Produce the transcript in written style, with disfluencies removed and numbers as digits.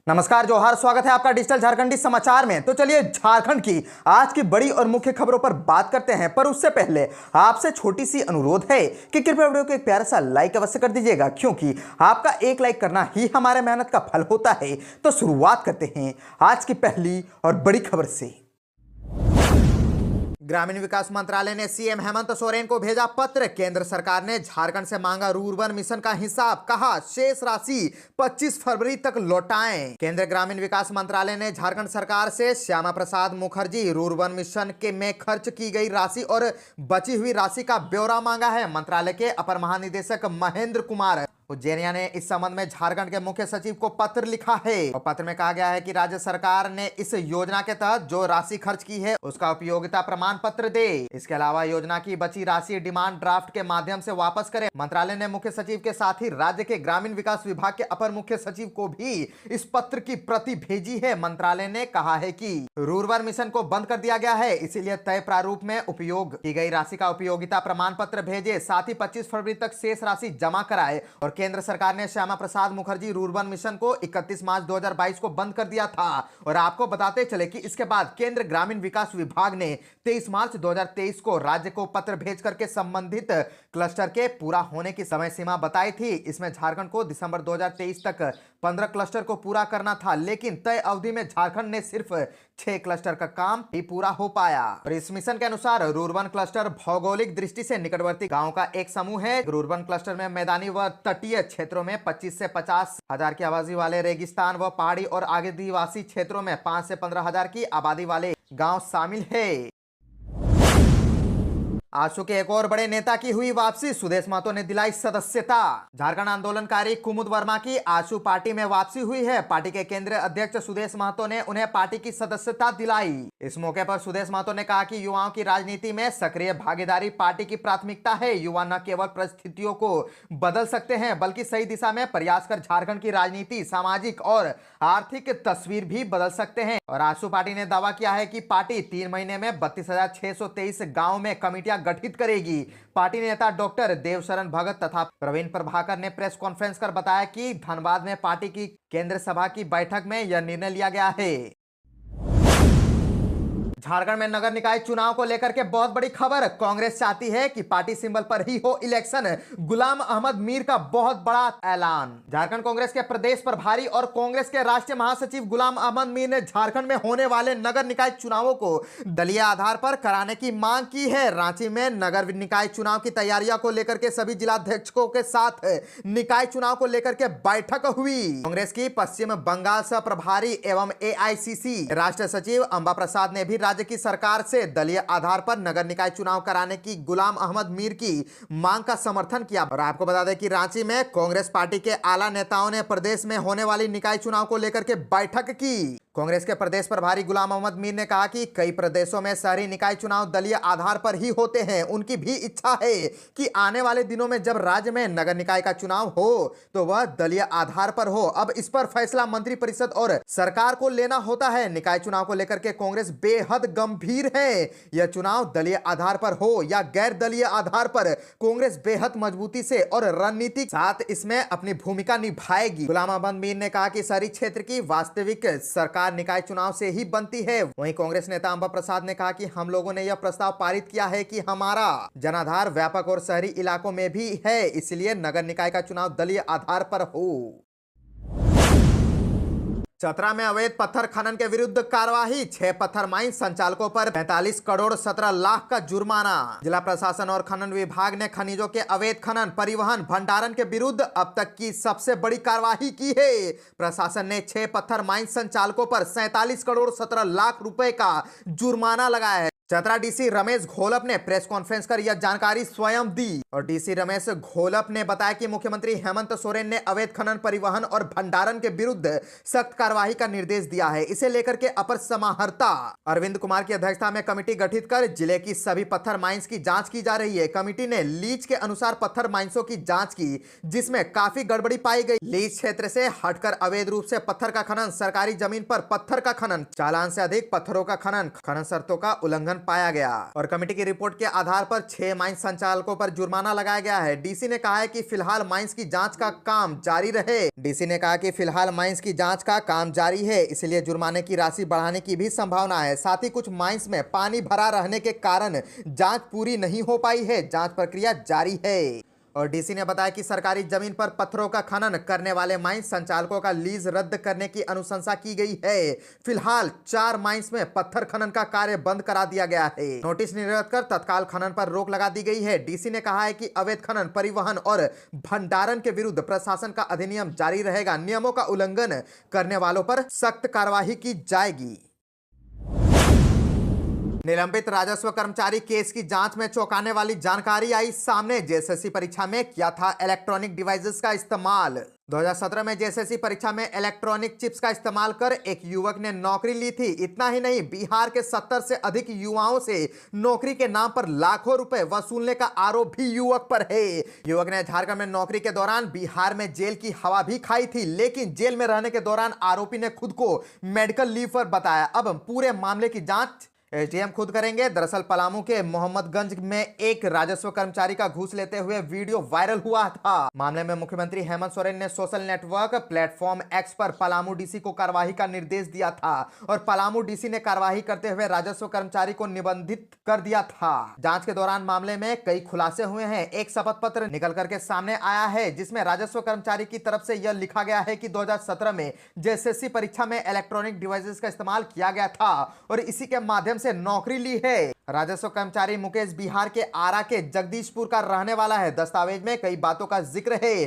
नमस्कार, जोहार, स्वागत है आपका डिजिटल झारखंडी समाचार में। तो चलिए झारखंड की आज की बड़ी और मुख्य खबरों पर बात करते हैं, पर उससे पहले आपसे छोटी सी अनुरोध है कि कृपया वीडियो को एक प्यारा सा लाइक अवश्य कर दीजिएगा, क्योंकि आपका एक लाइक करना ही हमारे मेहनत का फल होता है। तो शुरुआत करते हैं आज की पहली और बड़ी खबर से। ग्रामीण विकास मंत्रालय ने सीएम हेमंत सोरेन को भेजा पत्र। केंद्र सरकार ने झारखंड से मांगा रूर्बन मिशन का हिसाब, कहा शेष राशि 25 फरवरी तक लौटाएं। केंद्र ग्रामीण विकास मंत्रालय ने झारखंड सरकार से श्यामा प्रसाद मुखर्जी रूर्बन मिशन के में खर्च की गई राशि और बची हुई राशि का ब्यौरा मांगा है। मंत्रालय के अपर महानिदेशक महेंद्र कुमार उज्जैनिया ने इस संबंध में झारखंड के मुख्य सचिव को पत्र लिखा है और पत्र में कहा गया है कि राज्य सरकार ने इस योजना के तहत जो राशि खर्च की है उसका उपयोगिता प्रमाण पत्र दे। इसके अलावा योजना की बची राशि डिमांड ड्राफ्ट के माध्यम से वापस करे। मंत्रालय ने मुख्य सचिव के साथ ही राज्य के ग्रामीण विकास विभाग के अपर मुख्य सचिव को भी इस पत्र की प्रति भेजी है। मंत्रालय ने कहा है कि रूर्बन मिशन को बंद कर दिया गया है, इसीलिए तय प्रारूप में उपयोग की गई राशि का उपयोगिता प्रमाण पत्र भेजे, साथ ही 25 फरवरी तक शेष राशि जमा कराए। और केंद्र सरकार ने श्यामा प्रसाद मुखर्जी रूर्बन मिशन को 31 मार्च 2022 को बंद कर दिया था। और आपको बताते चले कि इसके बाद केंद्र ग्रामीण विकास विभाग ने 23 मार्च 2023 को राज्य को पत्र भेज करके संबंधित क्लस्टर के पूरा होने की समय सीमा बताई थी। इसमें झारखंड को दिसंबर 2023 तक 15 क्लस्टर को पूरा करना था, लेकिन तय अवधि में झारखंड ने सिर्फ 6 क्लस्टर का काम ही पूरा हो पाया। और इस मिशन के अनुसार रूर्बन क्लस्टर भौगोलिक दृष्टि से निकटवर्ती गांव का एक समूह है। रूर्बन क्लस्टर में मैदानी व तटीय क्षेत्रों में 25 से 50 हजार की आबादी वाले रेगिस्तान व पहाड़ी और आदिवासी क्षेत्रों में 5 से 15 हजार की आबादी वाले गांव शामिल है। आजसू के एक और बड़े नेता की हुई वापसी, सुदेश महतो ने दिलाई सदस्यता। झारखंड आंदोलनकारी कुमुद वर्मा की आजसू पार्टी में वापसी हुई है। पार्टी के केंद्रीय अध्यक्ष सुदेश महतो ने उन्हें पार्टी की सदस्यता दिलाई। इस मौके पर सुदेश महतो ने कहा कि युवाओं की राजनीति में सक्रिय भागीदारी पार्टी की प्राथमिकता है। युवा न केवल परिस्थितियों को बदल सकते हैं, बल्कि सही दिशा में प्रयास कर झारखंड की राजनीति, सामाजिक और आर्थिक तस्वीर भी बदल सकते हैं। और आजसू पार्टी ने दावा किया है कि पार्टी 3 महीने में 32,623 गाँव में कमेटियां गठित करेगी। पार्टी नेता डॉक्टर देवशरण भगत तथा प्रवीण प्रभाकर ने प्रेस कॉन्फ्रेंस कर बताया कि धनबाद में पार्टी की केंद्र सभा की बैठक में यह निर्णय लिया गया है। झारखंड में नगर निकाय चुनाव को लेकर के बहुत बड़ी खबर। कांग्रेस चाहती है कि पार्टी सिंबल पर ही हो इलेक्शन। गुलाम अहमद मीर का बहुत बड़ा ऐलान। झारखंड कांग्रेस के प्रदेश प्रभारी और कांग्रेस के राष्ट्रीय महासचिव गुलाम अहमद मीर ने झारखंड में होने वाले नगर निकाय चुनावों को दलीय आधार पर कराने की मांग की है। रांची में नगर निकाय चुनाव की तैयारियों को लेकर के सभी जिलाध्यक्षों के साथ निकाय चुनाव को लेकर के बैठक हुई। कांग्रेस की पश्चिम बंगाल सह प्रभारी एवं एआईसीसी राष्ट्रीय सचिव अंबा प्रसाद ने भी राज्य की सरकार से दलीय आधार पर नगर निकाय चुनाव कराने की गुलाम अहमद मीर की मांग का समर्थन किया। और आपको बता दें कि रांची में कांग्रेस पार्टी के आला नेताओं ने प्रदेश में होने वाली निकाय चुनाव को लेकर के बैठक की। कांग्रेस के प्रदेश प्रभारी गुलाम अहमद मीर ने कहा कि कई प्रदेशों में शहरी निकाय चुनाव दलीय आधार पर ही होते हैं। उनकी भी इच्छा है कि आने वाले दिनों में जब राज्य में नगर निकाय का चुनाव हो तो वह दलीय आधार पर हो। अब इस पर फैसला मंत्रिपरिषद और सरकार को लेना होता है। निकाय चुनाव को लेकर के कांग्रेस बेहद गंभीर है। यह चुनाव दलीय आधार पर हो या गैर दलीय आधार पर, कांग्रेस बेहद मजबूती से और रणनीतिक साथ इसमें अपनी भूमिका निभाएगी। गुलाम अहमद मीर ने कहा कि शहरी क्षेत्र की वास्तविक सरकार निकाय चुनाव से ही बनती है। वहीं कांग्रेस नेता अंबा प्रसाद ने कहा कि हम लोगों ने यह प्रस्ताव पारित किया है कि हमारा जनाधार व्यापक और शहरी इलाकों में भी है, इसलिए नगर निकाय का चुनाव दलीय आधार पर हो। चतरा में अवैध पत्थर खनन के विरुद्ध कार्रवाई। 6 पत्थर माइन संचालकों पर 45 करोड़ 17 लाख का जुर्माना। जिला प्रशासन और खनन विभाग ने खनिजों के अवैध खनन, परिवहन, भंडारण के विरुद्ध अब तक की सबसे बड़ी कार्रवाई की है। प्रशासन ने 6 पत्थर माइन संचालकों पर 47 करोड़ 17 लाख रुपए का जुर्माना लगाया है। चतरा डीसी रमेश घोलप ने प्रेस कॉन्फ्रेंस कर यह जानकारी स्वयं दी। और डीसी रमेश घोलप ने बताया कि मुख्यमंत्री हेमंत सोरेन ने अवैध खनन, परिवहन और भंडारण के विरुद्ध सख्त कार्रवाई का निर्देश दिया है। इसे लेकर के अपर समाहर्ता अरविंद कुमार की अध्यक्षता में कमेटी गठित कर जिले की सभी पत्थर माइंस की जांच की जा रही है। कमेटी ने लीज के अनुसार पत्थर माइंसों की जांच की, जिसमें काफी गड़बड़ी पाई गई। लीज क्षेत्र से हटकर अवैध रूप से पत्थर का खनन, सरकारी जमीन पर पत्थर का खनन, चालान से अधिक पत्थरों का खनन, खनन शर्तों का उल्लंघन उल्लंघन पाया गया और कमेटी की रिपोर्ट के आधार पर 6 माइंस संचालकों पर जुर्माना लगाया गया है। डीसी ने कहा है कि फिलहाल माइंस की जांच का काम जारी रहे। डीसी ने कहा कि फिलहाल माइंस की जांच का काम जारी है, इसलिए जुर्माने की राशि बढ़ाने की भी संभावना है। साथ ही कुछ माइंस में पानी भरा रहने के कारण जांच पूरी नहीं हो पाई है, जांच प्रक्रिया जारी है। और डीसी ने बताया कि सरकारी जमीन पर पत्थरों का खनन करने वाले माइंस संचालकों का लीज रद्द करने की अनुशंसा की गई है। फिलहाल 4 माइंस में पत्थर खनन का कार्य बंद करा दिया गया है। नोटिस निर्गत कर तत्काल खनन पर रोक लगा दी गई है। डीसी ने कहा है कि अवैध खनन, परिवहन और भंडारण के विरुद्ध प्रशासन का अधिनियम जारी रहेगा। नियमों का उल्लंघन करने वालों पर सख्त कार्रवाई की जाएगी। निलंबित राजस्व कर्मचारी केस की जांच में चौंकाने वाली जानकारी आई सामने। जेएसएससी परीक्षा में किया था इलेक्ट्रॉनिक डिवाइसेस का इस्तेमाल। 2017 में जेएसएससी परीक्षा में इलेक्ट्रॉनिक चिप्स का इस्तेमाल कर एक युवक ने नौकरी ली थी। इतना ही नहीं, बिहार के 70 से अधिक युवाओं से नौकरी के नाम पर लाखों रुपए वसूलने का आरोप भी युवक पर है। युवक ने झारखंड में नौकरी के दौरान बिहार में जेल की हवा भी खाई थी, लेकिन जेल में रहने के दौरान आरोपी ने खुद को मेडिकल लीव पर बताया। अब पूरे मामले की जांच एसडीएम खुद करेंगे। दरअसल पलामू के मोहम्मदगंज में एक राजस्व कर्मचारी का घूस लेते हुए वीडियो वायरल हुआ था। मामले में मुख्यमंत्री हेमंत सोरेन ने सोशल नेटवर्क प्लेटफॉर्म एक्स पर पलामू डीसी को कार्रवाई का निर्देश दिया था और पलामू डीसी ने कार्रवाई करते हुए राजस्व कर्मचारी को निबंधित कर दिया था। जांच के दौरान मामले में कई खुलासे हुए हैं। एक शपथ पत्र निकल करके सामने आया है जिसमें राजस्व कर्मचारी की तरफ से यह लिखा गया है कि 2017 में जेएसएससी परीक्षा में इलेक्ट्रॉनिक डिवाइसेस का इस्तेमाल किया गया था और इसी के माध्यम से नौकरी ली है। राजस्व कर्मचारी मुकेश बिहार के आरा के जगदीशपुर का रहने वाला है। दस्तावेज में कई बातों का जिक्र है।